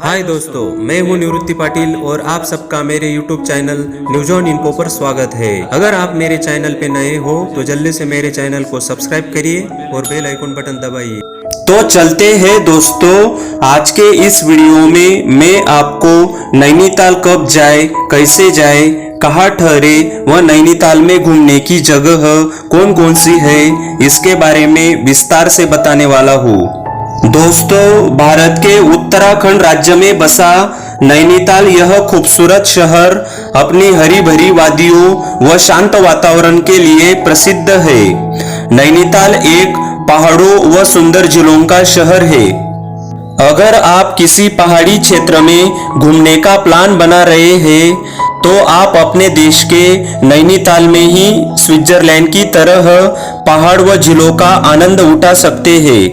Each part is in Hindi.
हाय दोस्तों, मैं हूं निवृत्ति पाटिल और आप सबका मेरे YouTube channel news on info पर स्वागत है। अगर आप मेरे चैनल पे नए हो तो जल्दी से मेरे चैनल को सब्सक्राइब करिए और बेल आइकन बटन दबाइए। तो चलते हैं दोस्तों, आज के इस वीडियो में मैं आपको नैनीताल कब जाए, कैसे जाए, कहाँ ठहरे व नैनीताल में घूमने की जगह कौन कौन सी है, इसके बारे में विस्तार से बताने वाला हूँ। दोस्तों, भारत के उत्तराखंड राज्य में बसा नैनीताल यह खूबसूरत शहर अपनी हरी भरी वादियों व शांत वातावरण के लिए प्रसिद्ध है। नैनीताल एक पहाड़ों व सुंदर झीलों का शहर है। अगर आप किसी पहाड़ी क्षेत्र में घूमने का प्लान बना रहे हैं तो आप अपने देश के नैनीताल में ही स्विट्जरलैंड की तरह पहाड़ व झीलों का आनंद उठा सकते हैं।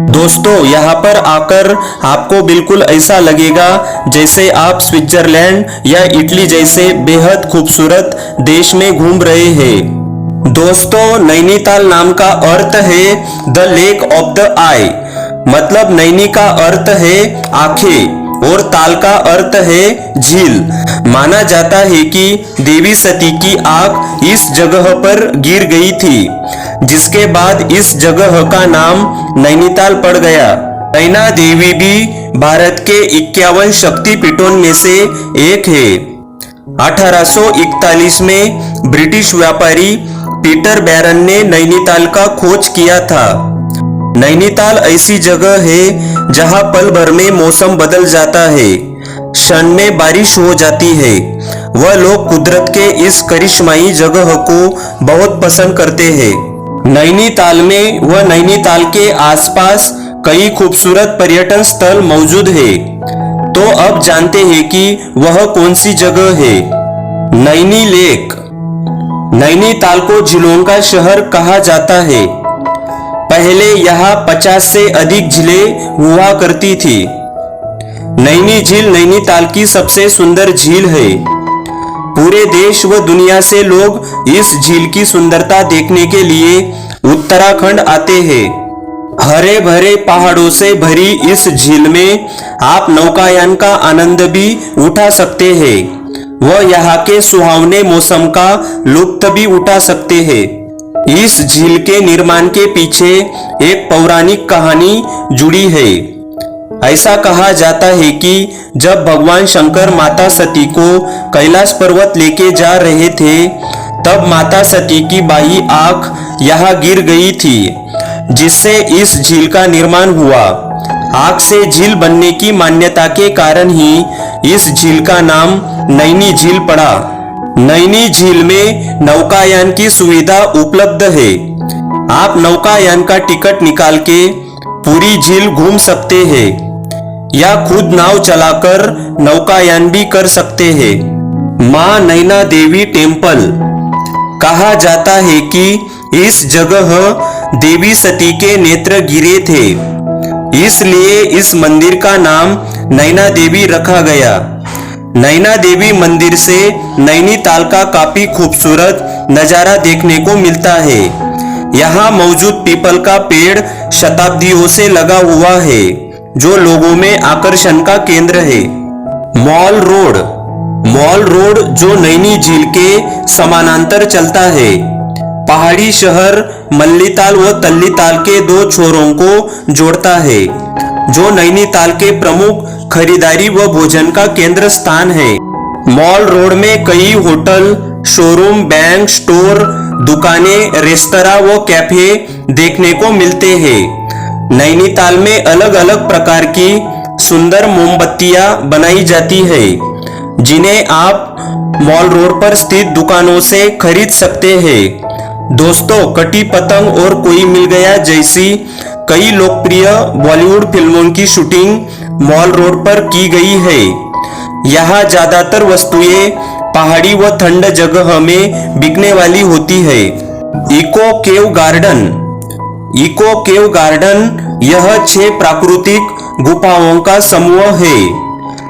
दोस्तों, यहाँ पर आकर आपको बिल्कुल ऐसा लगेगा जैसे आप स्विट्जरलैंड या इटली जैसे बेहद खूबसूरत देश में घूम रहे हैं। दोस्तों, नैनीताल नाम का अर्थ है द लेक ऑफ द आई, मतलब नैनी का अर्थ है आंखें और ताल का अर्थ है झील। माना जाता है कि देवी सती की आंख इस जगह पर गिर गई थी, जिसके बाद इस जगह का नाम नैनीताल पड़ गया। नैना देवी भी भारत के 51 शक्तिपीठों में से एक है। 1841 में ब्रिटिश व्यापारी पीटर बैरन ने नैनीताल का खोज किया था। नैनीताल ऐसी जगह है जहां पल भर में मौसम बदल जाता है, क्षण में बारिश हो जाती है। वह लोग कुदरत के इस करिश्माई जगह को बहुत पसंद करते हैं। नैनीताल में व नैनीताल के आसपास कई खूबसूरत पर्यटन स्थल मौजूद है। तो अब जानते हैं कि वह कौन सी जगह है। नैनी लेक। नैनीताल को झीलों का शहर कहा जाता है। पहले यहाँ 50 से अधिक झीलें हुआ करती थी। नैनी झील नैनीताल की सबसे सुंदर झील है। पूरे देश व दुनिया से लोग इस झील की सुंदरता देखने के लिए उत्तराखंड आते हैं। हरे भरे पहाड़ों से भरी इस झील में आप नौकायान का आनंद भी उठा सकते हैं व यहाँ के सुहावने मौसम का लुत्फ भी उठा सकते हैं। इस झील के निर्माण के पीछे एक पौराणिक कहानी जुड़ी है। ऐसा कहा जाता है कि जब भगवान शंकर माता सती को कैलाश पर्वत लेके जा रहे थे, तब माता सती की बाई आंख यहाँ गिर गई थी, जिससे इस झील का निर्माण हुआ। आंख से झील बनने की मान्यता के कारण ही इस झील का नाम नैनी झील पड़ा। नैनी झील में नौकायान की सुविधा उपलब्ध है। आप नौकायान का टिकट निकाल के पूरी झील घूम सकते हैं या खुद नाव चलाकर नौकायान भी कर सकते हैं। मां नैना देवी टेम्पल। कहा जाता है कि इस जगह देवी सती के नेत्र गिरे थे, इसलिए इस मंदिर का नाम नैना देवी रखा गया। नैना देवी मंदिर से नैनीताल का काफी खूबसूरत नजारा देखने को मिलता है। यहाँ मौजूद पीपल का पेड़ शताब्दियों से लगा हुआ है, जो लोगों में आकर्षण का केंद्र है। Mall road. मॉल रोड जो नैनी झील के समानांतर चलता है, पहाड़ी शहर मल्लीताल व तल्लीताल के दो छोरों को जोड़ता है, जो नैनीताल के प्रमुख खरीदारी व भोजन का केंद्र स्थान है। मॉल रोड में कई होटल, शोरूम, बैंक, स्टोर, दुकानें, रेस्तरां व कैफे देखने को मिलते हैं। नैनीताल में अलग अलग प्रकार की सुंदर मोमबत्तियां बनाई जाती है, जिन्हें आप मॉल रोड पर स्थित दुकानों से खरीद सकते हैं। दोस्तों, कटी पतंग और कोई मिल गया जैसी कई लोकप्रिय बॉलीवुड फिल्मों की शूटिंग मॉल रोड पर की गई है। यहाँ ज्यादातर वस्तुएं पहाड़ी व ठंड जगह में बिकने वाली होती है। Echo cave garden. Echo cave garden यह 6 प्राकृतिक गुफाओं का समूह है,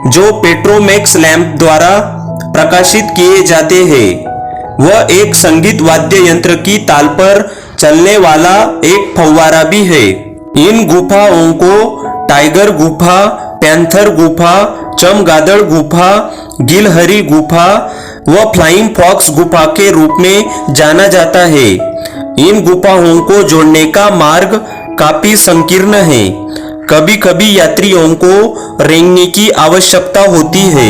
जो पेट्रोमैक्स लैंप द्वारा प्रकाशित किए जाते हैं। वह एक संगीत वाद्य यंत्र की ताल पर चलने वाला एक फव्वारा भी है। इन गुफाओं को टाइगर गुफा, पैंथर गुफा, चमगादड़ गुफा, गिलहरी गुफा व फ्लाइंग फॉक्स गुफा के रूप में जाना जाता है। इन गुफाओं को जोड़ने का मार्ग काफी संकीर्ण है। कभी कभी यात्रियों को रेंगने की आवश्यकता होती है,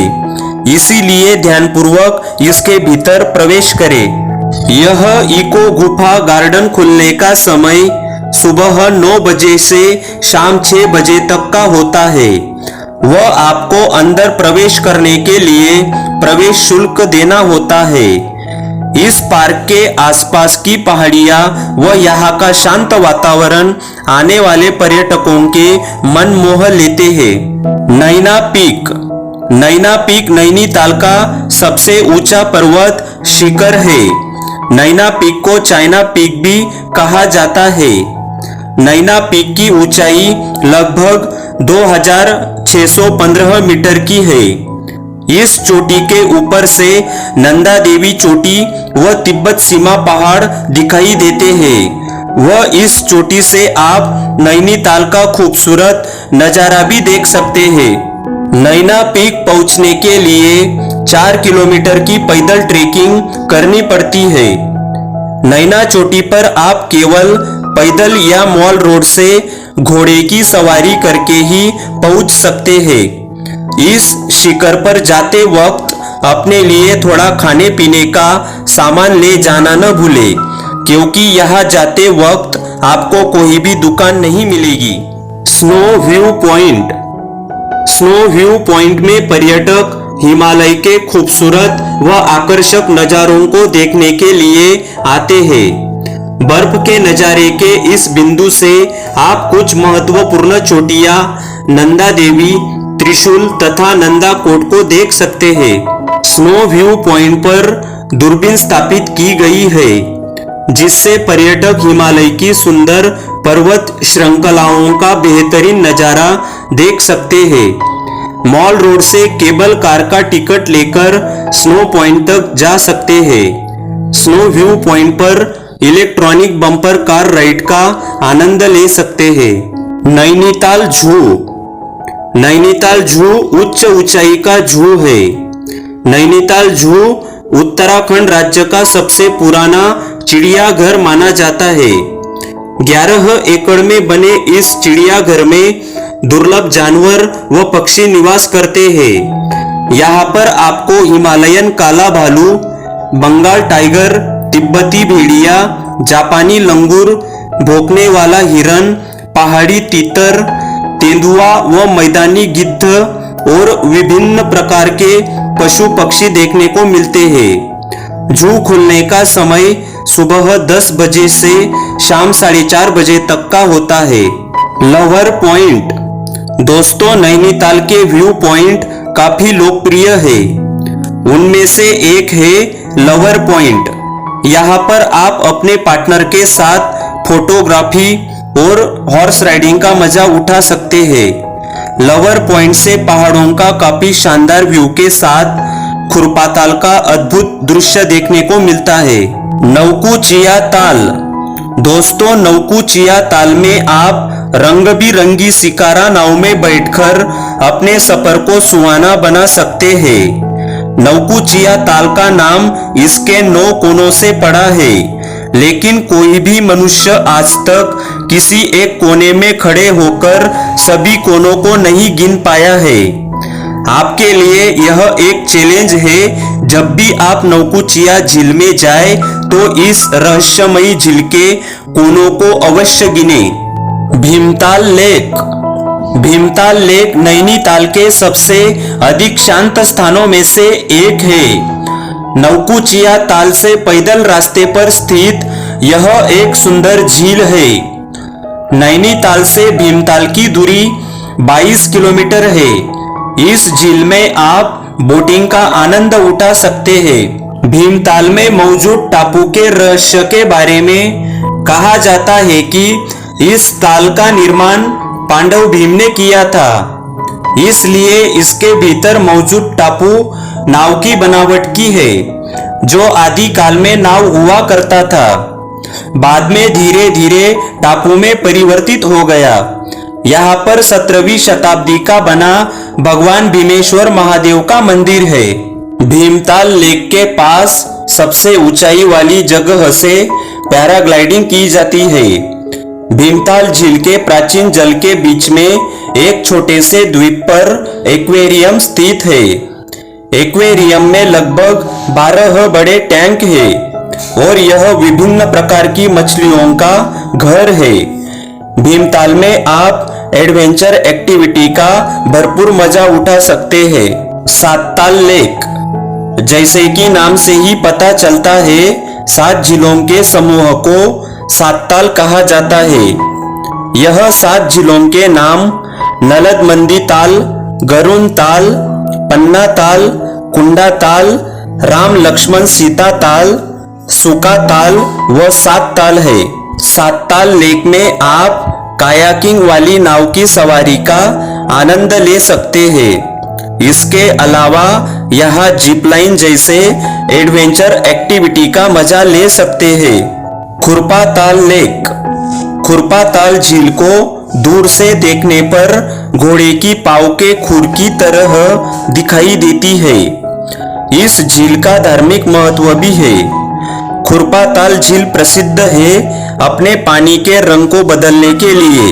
इसीलिए ध्यानपूर्वक इसके भीतर प्रवेश करें। यह इको गुफा गार्डन खुलने का समय सुबह 9 बजे से शाम 6 बजे तक का होता है। वह आपको अंदर प्रवेश करने के लिए प्रवेश शुल्क देना होता है। इस पार्क के आसपास की पहाड़ियां व यहाँ का शांत वातावरण आने वाले पर्यटकों के मन मोह लेते हैं। नैना पीक। नैना पीक नैनीताल का सबसे ऊंचा पर्वत शिखर है। नैना पीक को चाइना पीक भी कहा जाता है। नैना पीक की ऊंचाई लगभग 2615 मीटर की है। इस चोटी के ऊपर से नंदा देवी चोटी व तिब्बत सीमा पहाड़ दिखाई देते हैं। वह इस चोटी से आप नैनीताल का खूबसूरत नजारा भी देख सकते हैं। नैना पीक पहुंचने के लिए 4 किलोमीटर की पैदल ट्रेकिंग करनी पड़ती है। नैना चोटी पर आप केवल पैदल या मॉल रोड से घोड़े की सवारी करके ही पहुंच सकते हैं। इस शिखर पर जाते वक्त अपने लिए थोड़ा खाने पीने का सामान ले जाना न भूले, क्योंकि यहाँ जाते वक्त आपको कोई भी दुकान नहीं मिलेगी। Snow view point. Snow view point में पर्यटक हिमालय के खूबसूरत व आकर्षक नजारों को देखने के लिए आते हैं। बर्फ के नजारे के इस बिंदु से आप कुछ महत्वपूर्ण चोटियां नंदा देवी, त्रिशूल तथा नंदा कोट को देख सकते हैं। स्नो व्यू पॉइंट पर दूरबीन स्थापित की गई है, जिससे पर्यटक हिमालय की सुंदर पर्वत श्रृंखलाओं का बेहतरीन नजारा देख सकते हैं। मॉल रोड से केबल कार का टिकट लेकर स्नो पॉइंट तक जा सकते हैं। स्नो व्यू पॉइंट पर इलेक्ट्रॉनिक बम्पर कार राइड का आनंद ले सकते हैं। नैनीताल जू। नैनीताल जू उच्च ऊंचाई का जू है। नैनीताल जू उत्तराखंड राज्य का सबसे पुराना चिड़ियाघर माना जाता है। 11 एकड़ में बने इस चिड़ियाघर में दुर्लभ जानवर व पक्षी निवास करते हैं। यहाँ पर आपको हिमालयन काला भालू, बंगाल टाइगर, तिब्बती भेड़िया, जापानी लंगूर, भौंकने वाला हिरन, पहाड़ी तीतर, तेंदुआ व मैदानी गिद्ध और विभिन्न प्रकार के पशु पक्षी देखने को मिलते हैं। जू खुलने का समय सुबह 10 बजे से शाम 4:30 बजे तक का होता है। Lover point. दोस्तों, नैनीताल के व्यू पॉइंट काफी लोकप्रिय है। उनमें से एक है लवर पॉइंट। यहाँ पर आप अपने पार्टनर के साथ फोटोग्राफी और हॉर्स राइडिंग का मजा उठा सकते हैं। लवर पॉइंट से पहाड़ों का काफी शानदार व्यू के साथ खुरपाताल का अद्भुत दृश्य देखने को मिलता है। नौकुचिया ताल। दोस्तों, नौकुचिया ताल में आप रंग बिरंगी शिकारा नाव में बैठकर अपने सफर को सुहाना बना सकते हैं। नौकुचिया ताल का नाम इसके 9 कोनों से पड़ा है, लेकिन कोई भी मनुष्य आज तक किसी एक कोने में खड़े होकर सभी कोनों को नहीं गिन पाया है। आपके लिए यह एक चैलेंज है। जब भी आप नौकुचिया झील में जाए तो इस रहस्यमयी झील के कोनों को अवश्य गिने। भीमताल लेक। भीमताल लेक नैनीताल के सबसे अधिक शांत स्थानों में से एक है। नौकुचिया ताल से पैदल रास्ते पर स्थित यह एक सुंदर झील है। नैनीताल से भीमताल की दूरी 22 किलोमीटर है। इस झील में आप बोटिंग का आनंद उठा सकते हैं। भीमताल में मौजूद टापू के रहस्य के बारे में कहा जाता है कि इस ताल का निर्माण पांडव भीम ने किया था, इसलिए इसके भीतर मौजूद टापू नाव की बनावट की है, जो आदि काल में नाव हुआ करता था। बाद में धीरे धीरे टापू में परिवर्तित हो गया। यहाँ पर 17वीं शताब्दी का बना भगवान भीमेश्वर महादेव का मंदिर है। भीमताल लेक के पास सबसे ऊंचाई वाली जगह से पैराग्लाइडिंग की जाती है। भीमताल झील के प्राचीन जल के बीच में एक छोटे से द्वीप पर एक्वेरियम स्थित है। एक्वेरियम में लगभग 12 बड़े टैंक है और यह विभिन्न प्रकार की मछलियों का घर है। भीमताल में आप एडवेंचर एक्टिविटी का भरपूर मजा उठा सकते हैं। सातताल लेक, जैसे कि नाम से ही पता चलता है, 7 झीलों के समूह को सातताल कहा जाता है। यह 7 झीलों के नाम नलदमंदी ताल, गरुण ताल, पन्ना ताल, कुंडा ताल, राम लक्ष्मण सीता ताल, सुका ताल व सात ताल है। सातताल लेक में आप कायाकिंग वाली नाव की सवारी का आनंद ले सकते हैं। इसके अलावा यहाँ जिप लाइन जैसे एडवेंचर एक्टिविटी का मजा ले सकते हैं। खुरपाताल लेक, खुरपाताल झील को दूर से देखने पर घोड़े की पाँव के खुर की तरह दिखाई देती है। इस झील का धार्मिक महत्व भी है। खुरपाताल झील प्रसिद्ध है अपने पानी के रंग को बदलने के लिए।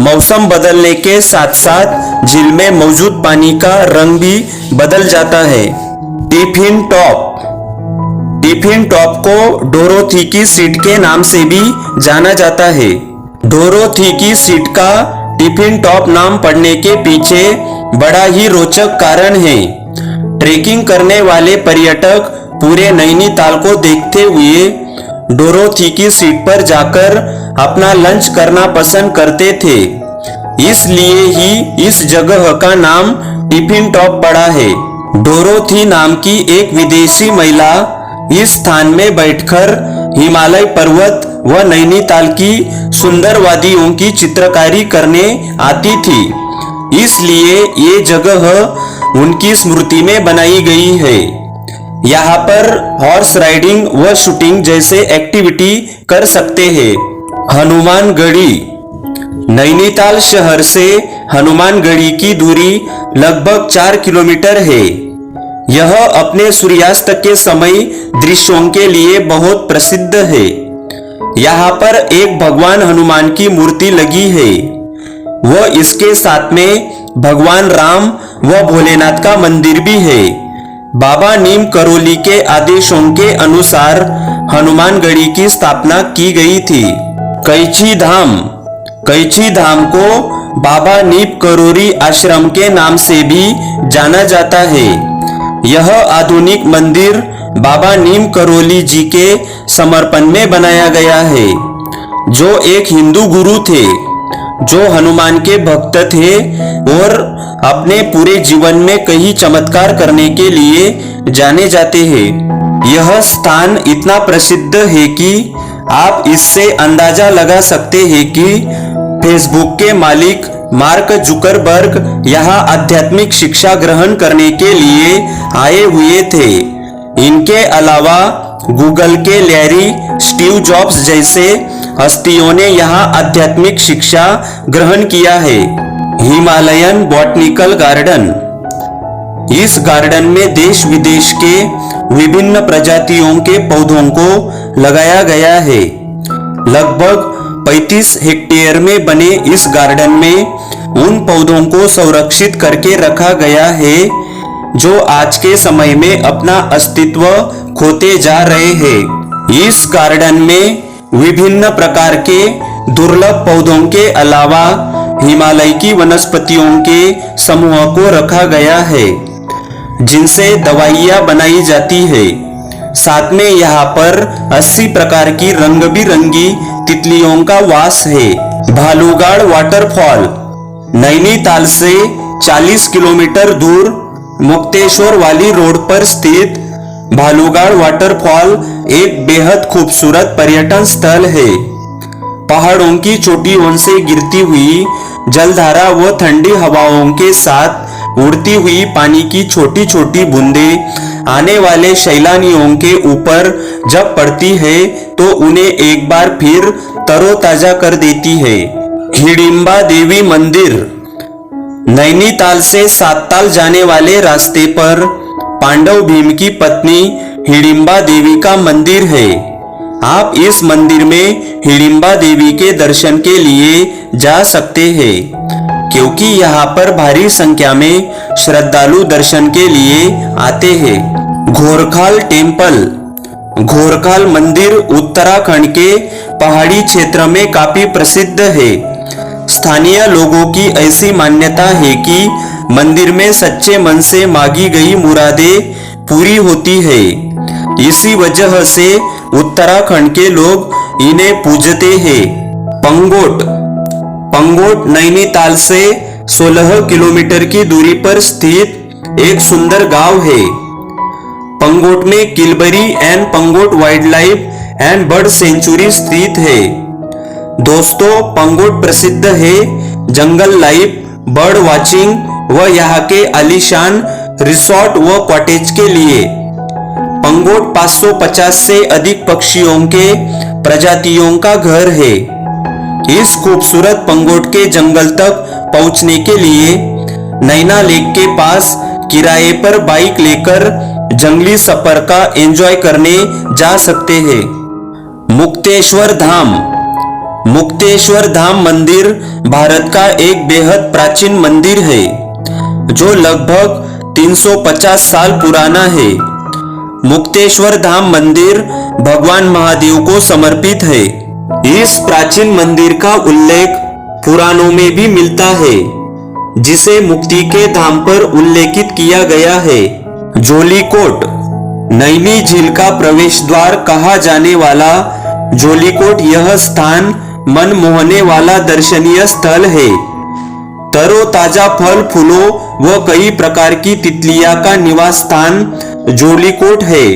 मौसम बदलने के साथ साथ झील में मौजूद पानी का रंग भी बदल जाता है। टिफिन टॉप, टिफिन टॉप को डोरोथी की सीट के नाम से भी जाना जाता है। डोरोथी की सीट का टिफिन टॉप नाम पड़ने के पीछे बड़ा ही रोचक कारण है। ट्रेकिंग करने वाले पर्यटक पूरे नैनीताल को देखते हुए डोरोथी की सीट पर जाकर अपना लंच करना पसंद करते थे। इसलिए ही इस जगह का नाम टिफिन टॉप पड़ा है। डोरोथी नाम की एक विदेशी महिला इस स्थान में बैठकर हिमालय पर्वत व नैनीताल की सुंदर वादियों की चित्रकारी करने आती थी। इसलिए ये जगह उनकी स्मृति में बनाई गई है। यहाँ पर हॉर्स राइडिंग व शूटिंग जैसे एक्टिविटी कर सकते हैं। हनुमानगढ़ी, नैनीताल शहर से हनुमानगढ़ी की दूरी लगभग 4 किलोमीटर है। यह अपने सूर्यास्त के समय दृश्यों के लिए बहुत प्रसिद्ध है। यहाँ पर एक भगवान हनुमान की मूर्ति लगी है व इसके साथ में भगवान राम व भोलेनाथ का मंदिर भी है। बाबा नीम करोली के आदेशों के अनुसार हनुमानगढ़ी की स्थापना की गई थी। कैची धाम, कैची धाम को बाबा नीम करोली आश्रम के नाम से भी जाना जाता है। यह आधुनिक मंदिर बाबा नीम करोली जी के समर्पण में बनाया गया है, जो एक हिंदू गुरु थे जो हनुमान के भक्त थे और अपने पूरे जीवन में कई चमत्कार करने के लिए जाने जाते हैं। यह स्थान इतना प्रसिद्ध है कि आप इससे अंदाजा लगा सकते हैं कि फेसबुक के मालिक मार्क जुकरबर्ग यहाँ आध्यात्मिक शिक्षा ग्रहण करने के लिए आए हुए थे। इनके अलावा गूगल के लैरी, स्टीव जॉब्स जैसे हस्तियों ने यहाँ आध्यात्मिक शिक्षा ग्रहण किया है। हिमालयन बॉटनिकल गार्डन, इस गार्डन में देश विदेश के विभिन्न प्रजातियों के पौधों को लगाया गया है। लगभग 35 हेक्टेयर में बने इस गार्डन में उन पौधों को संरक्षित करके रखा गया है जो आज के समय में अपना अस्तित्व खोते जा रहे हैं। इस गार्डन में विभिन्न प्रकार के दुर्लभ पौधों के अलावा हिमालय की वनस्पतियों के समूह को रखा गया है जिनसे दवाइयाँ बनाई जाती है। साथ में यहाँ पर 80 प्रकार की रंग बिरंगी तितलियों का वास है। भालूगाड़ वाटरफॉल, नैनीताल से 40 किलोमीटर दूर मुक्तेश्वर वाली रोड पर स्थित भालूगाड़ वाटरफॉल एक बेहद खूबसूरत पर्यटन स्थल है। पहाड़ों की चोटियों से गिरती हुई जलधारा व ठंडी हवाओं के साथ उड़ती हुई पानी की छोटी छोटी बूंदें आने वाले सैलानियों के ऊपर जब पड़ती है तो उन्हें एक बार फिर तरोताजा कर देती है। हिडिंबा देवी मंदिर। नैनीताल से सातताल जाने वाले रास्ते पर पांडव भीम की पत्नी हिडिंबा देवी का मंदिर है। आप इस मंदिर में हिडिंबा देवी के दर्शन के लिए जा सकते हैं, क्योंकि यहाँ पर भारी संख्या में श्रद्धालु दर्शन के लिए आते हैं। घोरखाल टेम्पल। घोरखाल मंदिर उत्तराखंड के पहाड़ी क्षेत्र में काफी प्रसिद्ध है। स्थानीय लोगों की ऐसी मान्यता है कि मंदिर में सच्चे मन से मांगी गई मुरादें पूरी होती है। इसी वजह से उत्तराखंड के लोग इन्हें पूजते हैं। पंगोट। पंगोट नैनीताल से 16 किलोमीटर की दूरी पर स्थित एक सुंदर गांव है। पंगोट में Kilbury and Pangot wild life and bird sanctuary स्थित है। दोस्तों, पंगोट प्रसिद्ध है जंगल लाइफ, बर्ड वाचिंग व यहाँ के आलीशान रिसोर्ट व कॉटेज के लिए। पंगोट 550 से अधिक पक्षियों के प्रजातियों का घर है। इस खूबसूरत पंगोट के जंगल तक पहुंचने के लिए नैना लेक के पास किराए पर बाइक लेकर जंगली सफर का एंजॉय करने जा सकते हैं। मुक्तेश्वर धाम। मुक्तेश्वर धाम मंदिर भारत का एक बेहद प्राचीन मंदिर है, जो लगभग 350 साल पुराना है। मुक्तेश्वर धाम मंदिर भगवान महादेव को समर्पित है। इस प्राचीन मंदिर का उल्लेख पुराणों में भी मिलता है, जिसे मुक्ति के धाम पर उल्लेखित किया गया है। जोलीकोट। नैनी झील का प्रवेश द्वार कहा जाने वाला जोलीकोट यह स्थान मन मोहने वाला दर्शनीय स्थल है। तरोताजा फल फूलों व कई प्रकार की तितलियां का निवास स्थान जोलीकोट है।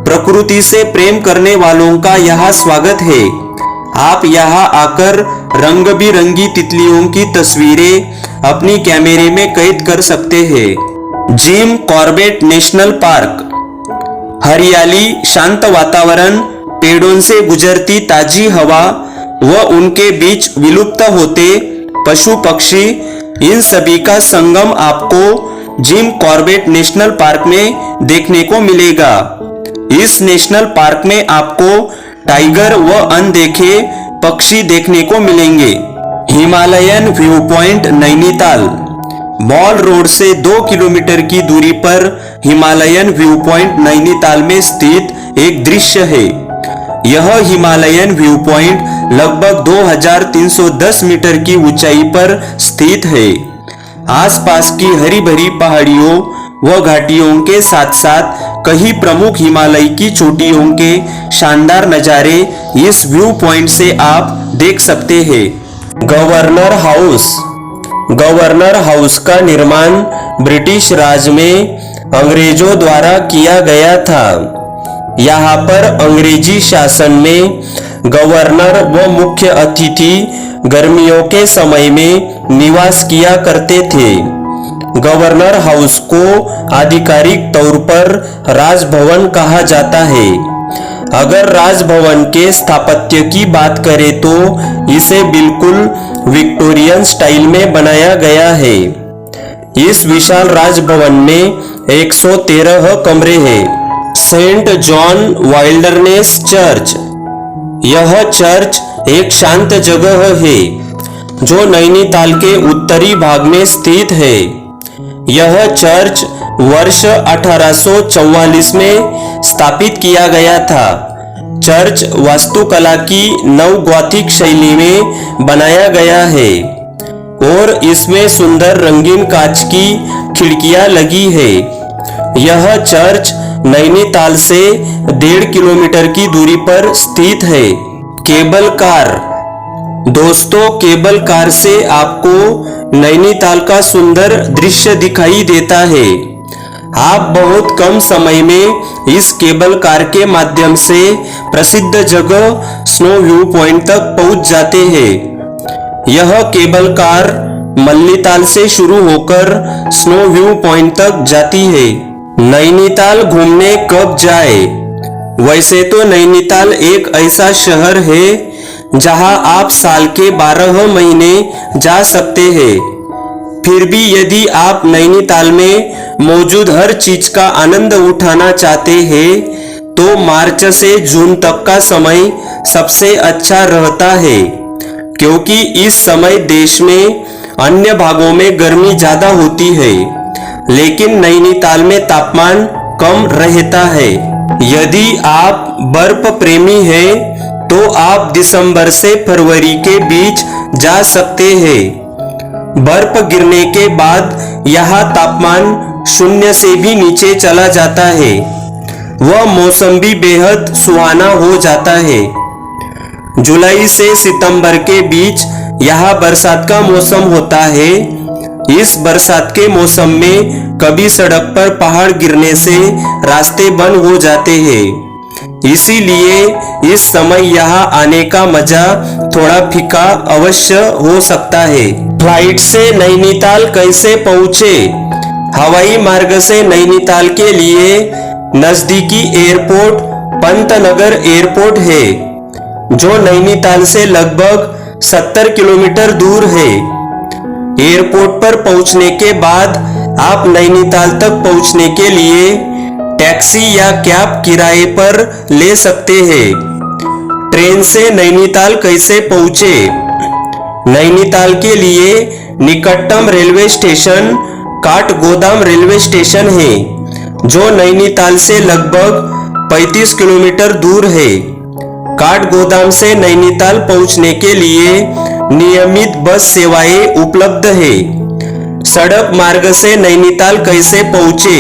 प्रकृति से प्रेम करने वालों का यहाँ स्वागत है। आप यहाँ आकर रंग बिरंगी तितलियों की तस्वीरें अपनी कैमरे में कैद कर सकते हैं। Jim Corbett national park. हरियाली, शांत वातावरण, पेड़ों से गुजरती ताजी हवा व उनके बीच विलुप्त होते पशु पक्षी, इन सभी का संगम आपको जिम कॉर्बेट नेशनल पार्क में देखने को मिलेगा। इस नेशनल पार्क में आपको टाइगर व अनदेखे पक्षी देखने को मिलेंगे। Himalayan view point Nainital. Mall road से 2 किलोमीटर की दूरी पर हिमालयन व्यू पॉइंट नैनीताल में स्थित एक दृश्य है। यह हिमालयन व्यू पॉइंट लगभग 2310 मीटर की ऊंचाई पर स्थित है। आसपास की हरी भरी पहाड़ियों व घाटियों के साथ साथ कई प्रमुख हिमालय की चोटियों के शानदार नज़ारे इस व्यू पॉइंट से आप देख सकते हैं। Governor house. गवर्नर हाउस का निर्माण ब्रिटिश राज में अंग्रेजों द्वारा किया गया था। यहाँ पर अंग्रेजी शासन में गवर्नर व मुख्य अतिथि गर्मियों के समय में निवास किया करते थे। गवर्नर हाउस को आधिकारिक तौर पर राजभवन कहा जाता है। अगर राजभवन के स्थापत्य की बात करें तो इसे बिल्कुल विक्टोरियन स्टाइल में बनाया गया है। इस विशाल राजभवन में 113 कमरे हैं। Saint John wilderness church. यह चर्च एक शांत जगह है जो नैनीताल के उत्तरी भाग में स्थित है। यह चर्च वर्ष 1844 में स्थापित किया गया था। चर्च वास्तुकला की नव गॉथिक शैली में बनाया गया है और इसमें सुंदर रंगीन कांच की खिड़कियां लगी है। यह चर्च नैनीताल से 1.5 किलोमीटर की दूरी पर स्थित है। Cable car. दोस्तों, केबल कार से आपको नैनीताल का सुंदर दृश्य दिखाई देता है। आप बहुत कम समय में इस केबल कार के माध्यम से प्रसिद्ध जगह स्नो व्यू पॉइंट तक पहुंच जाते हैं। यह केबल कार मल्लीताल से शुरू होकर स्नो व्यू पॉइंट तक जाती है। नैनीताल घूमने कब जाए? वैसे तो नैनीताल एक ऐसा शहर है जहां आप साल के 12 महीने जा सकते हैं। फिर भी यदि आप नैनीताल में मौजूद हर चीज का आनंद उठाना चाहते हैं तो मार्च से जून तक का समय सबसे अच्छा रहता है, क्योंकि इस समय देश में अन्य भागों में गर्मी ज्यादा होती है, लेकिन नैनीताल में तापमान कम रहता है। यदि आप बर्फ प्रेमी हैं तो आप दिसंबर से फरवरी के बीच जा सकते हैं। बर्फ गिरने के बाद यहाँ तापमान 0 से भी नीचे चला जाता है। वह मौसम भी बेहद सुहाना हो जाता है। जुलाई से सितंबर के बीच यहाँ बरसात का मौसम होता है। इस बरसात के मौसम में कभी सड़क पर पहाड़ गिरने से रास्ते बंद हो जाते हैं, इसीलिए इस समय यहाँ आने का मजा थोड़ा फीका अवश्य हो सकता है। फ्लाइट से नैनीताल कैसे पहुँचे? हवाई मार्ग से नैनीताल के लिए नजदीकी एयरपोर्ट पंतनगर एयरपोर्ट है, जो नैनीताल से लगभग 70 किलोमीटर दूर है। एयरपोर्ट पर पहुंचने के बाद आप नैनीताल तक पहुंचने के लिए टैक्सी या कैब किराए पर ले सकते हैं। ट्रेन से नैनीताल कैसे पहुंचे? नैनीताल के लिए निकटतम railway station Kathgodam railway station है, जो नैनीताल से लगभग 35 किलोमीटर दूर है। काठगोदाम से नैनीताल पहुंचने के लिए नियमित बस सेवाएं उपलब्ध है। सड़क मार्ग से नैनीताल कैसे पहुंचे?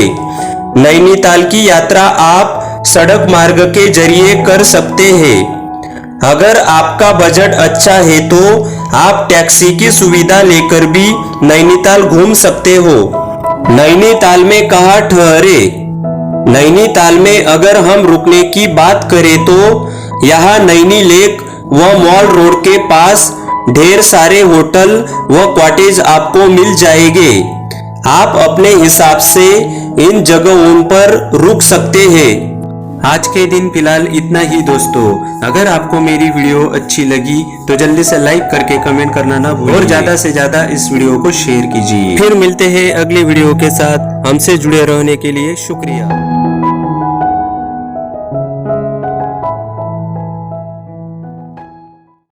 नैनीताल की यात्रा आप सड़क मार्ग के जरिए कर सकते हैं। अगर आपका बजट अच्छा है तो आप टैक्सी की सुविधा लेकर भी नैनीताल घूम सकते हो। नैनीताल में कहाँ ठहरे? नैनीताल में अगर हम रुकने की बात करें तो यहाँ नैनी लेक व मॉल रोड के पास ढेर सारे होटल व कॉटेज आपको मिल जाएंगे। आप अपने हिसाब से इन जगहों पर रुक सकते हैं। आज के दिन फिलहाल इतना ही दोस्तों। अगर आपको मेरी वीडियो अच्छी लगी तो जल्दी से लाइक करके कमेंट करना ना भूलिए और ज्यादा से ज्यादा इस वीडियो को शेयर कीजिए। फिर मिलते हैं अगले वीडियो के साथ। हमसे जुड़े रहने के लिए शुक्रिया।